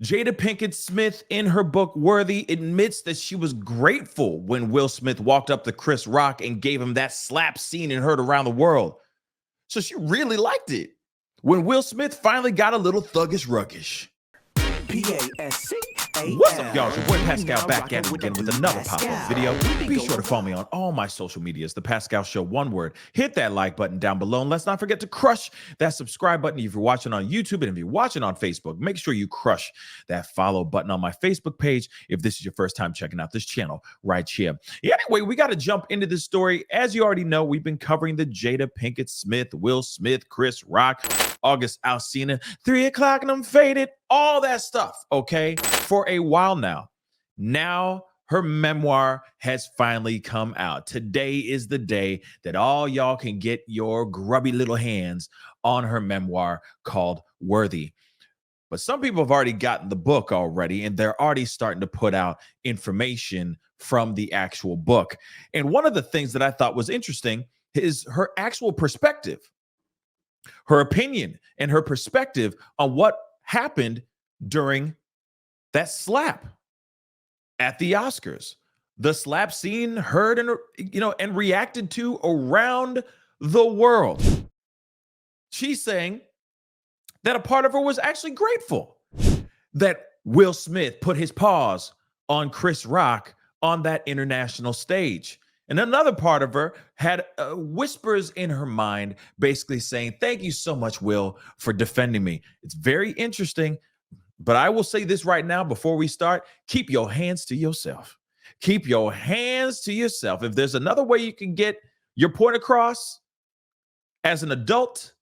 Jada Pinkett Smith, in her book Worthy, admits that she was grateful when Will Smith walked up to Chris Rock and gave him that slap scene and heard around the world. So she really liked it when Will Smith finally got a little thuggish ruggish. What's up, y'all? It's your boy Pascal back at it again with another pop-up video. Be sure to follow me on all my social medias, The Pascal Show, one word. Hit that like button down below, and let's not forget to crush that subscribe button if you're watching on YouTube, and if you're watching on Facebook, make sure you crush that follow button on my Facebook page if this is your first time checking out this channel right here. Anyway, we got to jump into this story. As you already know, we've been covering the Jada Pinkett Smith, Will Smith, Chris Rock, August Alsina, 3 o'clock and I'm faded, all that stuff, okay, for a while now. Now her memoir has finally come out. Today is the day that all y'all can get your grubby little hands on her memoir called Worthy. But some people have already gotten the book already, and they're already starting to put out information from the actual book. And one of the things that I thought was interesting is her actual perspective, her opinion and her perspective on what happened during that slap at the Oscars. The slap scene heard and reacted to around the world. She's saying that a part of her was actually grateful that Will Smith put his paws on Chris Rock on that international stage. And another part of her had whispers in her mind basically saying, thank you so much, Will, for defending me. It's very interesting, but I will say this right now before we start, keep your hands to yourself. Keep your hands to yourself. If there's another way you can get your point across as an adult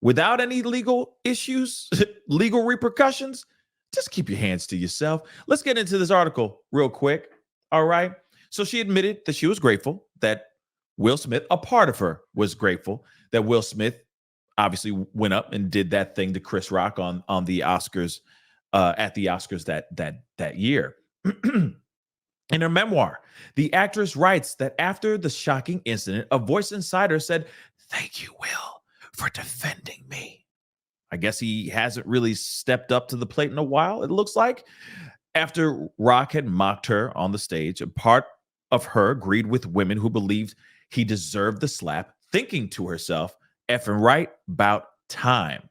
without any legal issues, legal repercussions, just keep your hands to yourself. Let's get into this article real quick. All right. So she admitted that she was grateful that Will Smith, a part of her was grateful that Will Smith obviously went up and did that thing to Chris Rock on the Oscars, at the Oscars that year. In her memoir, the actress writes that after the shocking incident, a voice inside her said, thank you, Will, for defending me. I guess he hasn't really stepped up to the plate in a while, it looks like. After Rock had mocked her on the stage, a part of her agreed with women who believed he deserved the slap, thinking to herself, effing right, about time.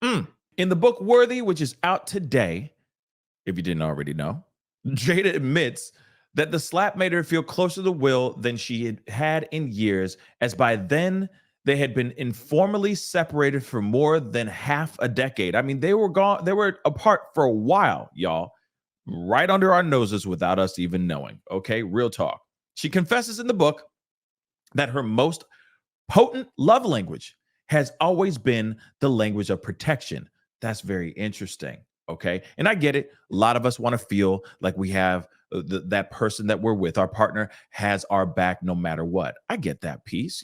In the book Worthy, which is out today, if you didn't already know, Jada admits that the slap made her feel closer to Will than she had in years, as by then they had been informally separated for more than half a decade. I mean, they were apart for a while, y'all, right under our noses without us even knowing. Okay, real talk. She confesses in the book that her most potent love language has always been the language of protection. That's very interesting. Okay, and I get it. A lot of us want to feel like we have that person that we're with, our partner, has our back no matter what. I get that piece,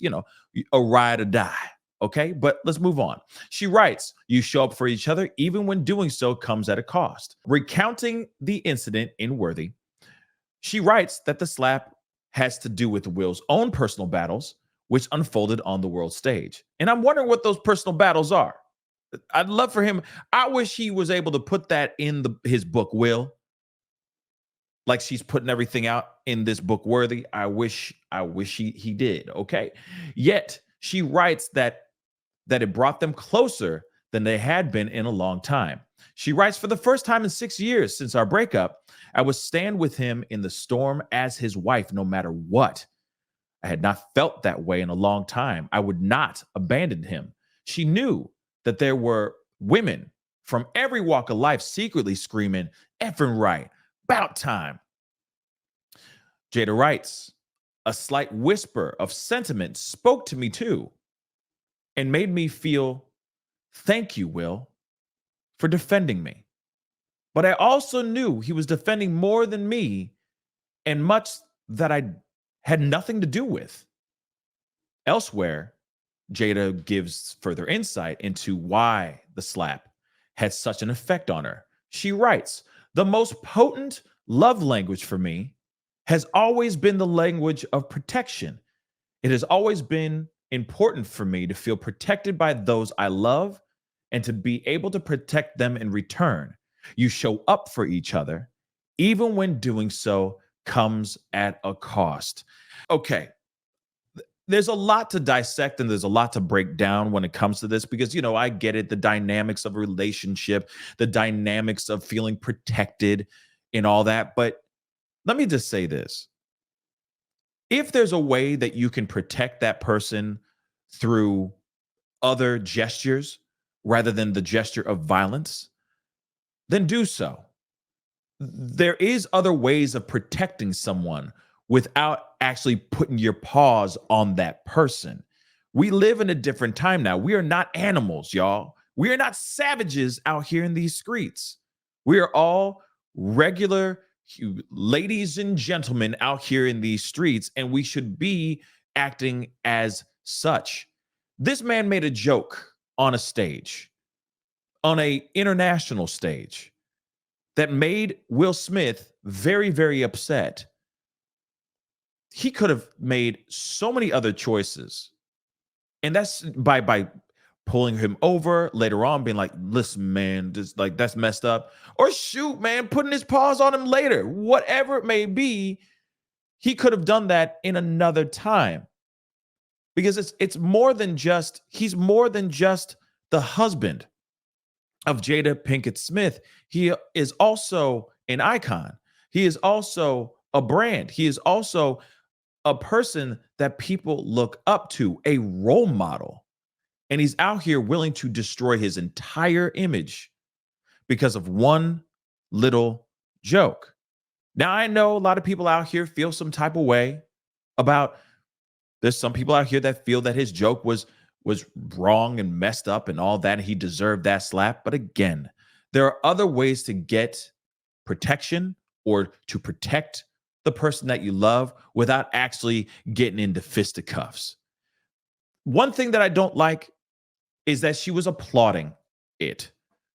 a ride or die. Okay, but let's move on. She writes, you show up for each other even when doing so comes at a cost. Recounting the incident in Worthy, she writes that the slap has to do with Will's own personal battles, which unfolded on the world stage. And I'm wondering what those personal battles are. I'd love for him. I wish he was able to put that in his book, Will. Like she's putting everything out in this book, Worthy. I wish he did. Okay. Yet she writes that it brought them closer than they had been in a long time. She writes, for the first time in 6 years since our breakup, I would stand with him in the storm as his wife, no matter what. I had not felt that way in a long time. I would not abandon him. She knew that there were women from every walk of life secretly screaming, effing right, about time. Jada writes, a slight whisper of sentiment spoke to me too and made me feel, thank you, Will, for defending me. But I also knew he was defending more than me and much that I had nothing to do with. Elsewhere, Jada gives further insight into why the slap had such an effect on her. She writes, the most potent love language for me has always been the language of protection. It has always been important for me to feel protected by those I love and to be able to protect them in return. You show up for each other, even when doing so comes at a cost. Okay, there's a lot to dissect and there's a lot to break down when it comes to this because, I get it, the dynamics of a relationship, the dynamics of feeling protected and all that. But let me just say this. If there's a way that you can protect that person through other gestures rather than the gesture of violence, then do so. There is other ways of protecting someone without actually putting your paws on that person. We live in a different time now. We are not animals, y'all. We are not savages out here in these streets. We are all regular ladies and gentlemen out here in these streets, and we should be acting as such. This man made a joke on a stage, on an international stage, that made Will Smith very, very upset. He could have made so many other choices. And that's by pulling him over later on, being like, listen, man, that's messed up. Or shoot, man, putting his paws on him later. Whatever it may be, he could have done that in another time. Because it's more than just, he's more than just the husband of Jada Pinkett Smith. He is also an icon. He is also a brand. He is also a person that people look up to, a role model. And he's out here willing to destroy his entire image because of one little joke. Now, I know a lot of people out here feel some type of way about, there's some people out here that feel that his joke was wrong and messed up and all that, and he deserved that slap. But again, there are other ways to get protection or to protect the person that you love without actually getting into fisticuffs. One thing that I don't like is that she was applauding it.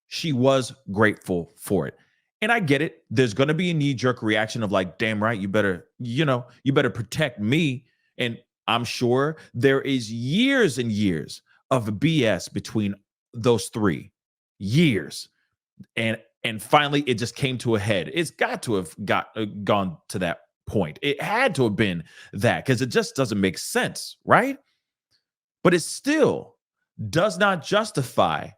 She was grateful for it. And I get it. There's going to be a knee-jerk reaction of like, damn right, you better protect me. And I'm sure there is years and years of BS between those three. Years. And finally, it just came to a head. It's got to have gone to that point. It had to have been that because it just doesn't make sense, right? But it still does not justify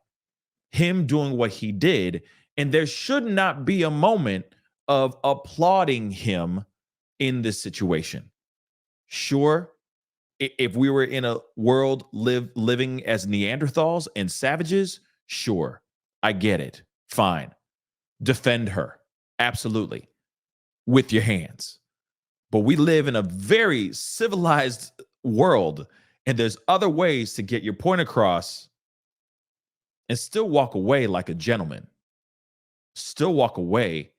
him doing what he did. And there should not be a moment of applauding him in this situation. Sure, if we were in a world living as Neanderthals and savages, sure, I get it. Fine. Defend her. Absolutely. With your hands. But we live in a very civilized world, and there's other ways to get your point across and still walk away like a gentleman. Still walk away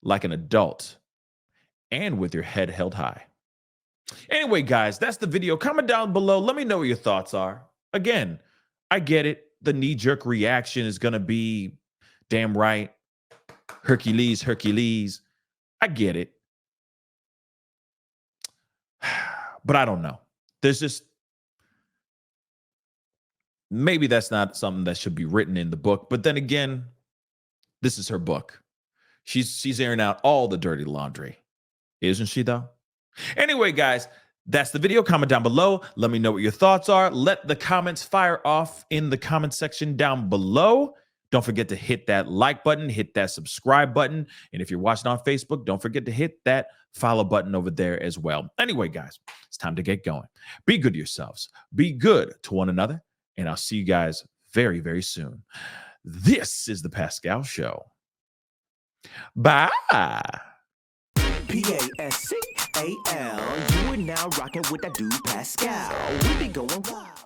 like an adult and with your head held high. Anyway, guys, that's the video. Comment down below. Let me know what your thoughts are. Again, I get it. The knee-jerk reaction is going to be, damn right, Hercules, Hercules. I get it. But I don't know. There's just, maybe that's not something that should be written in the book. But then again, this is her book. She's airing out all the dirty laundry. Isn't she, though? Anyway, guys, that's the video. Comment down below. Let me know what your thoughts are. Let the comments fire off in the comment section down below. Don't forget to hit that like button, hit that subscribe button. And if you're watching on Facebook, don't forget to hit that follow button over there as well. Anyway, guys, it's time to get going. Be good to yourselves. Be good to one another. And I'll see you guys very, very soon. This is The Pascal Show. Bye. Pascal, you are now rocking with that dude Pascal. We be going wild.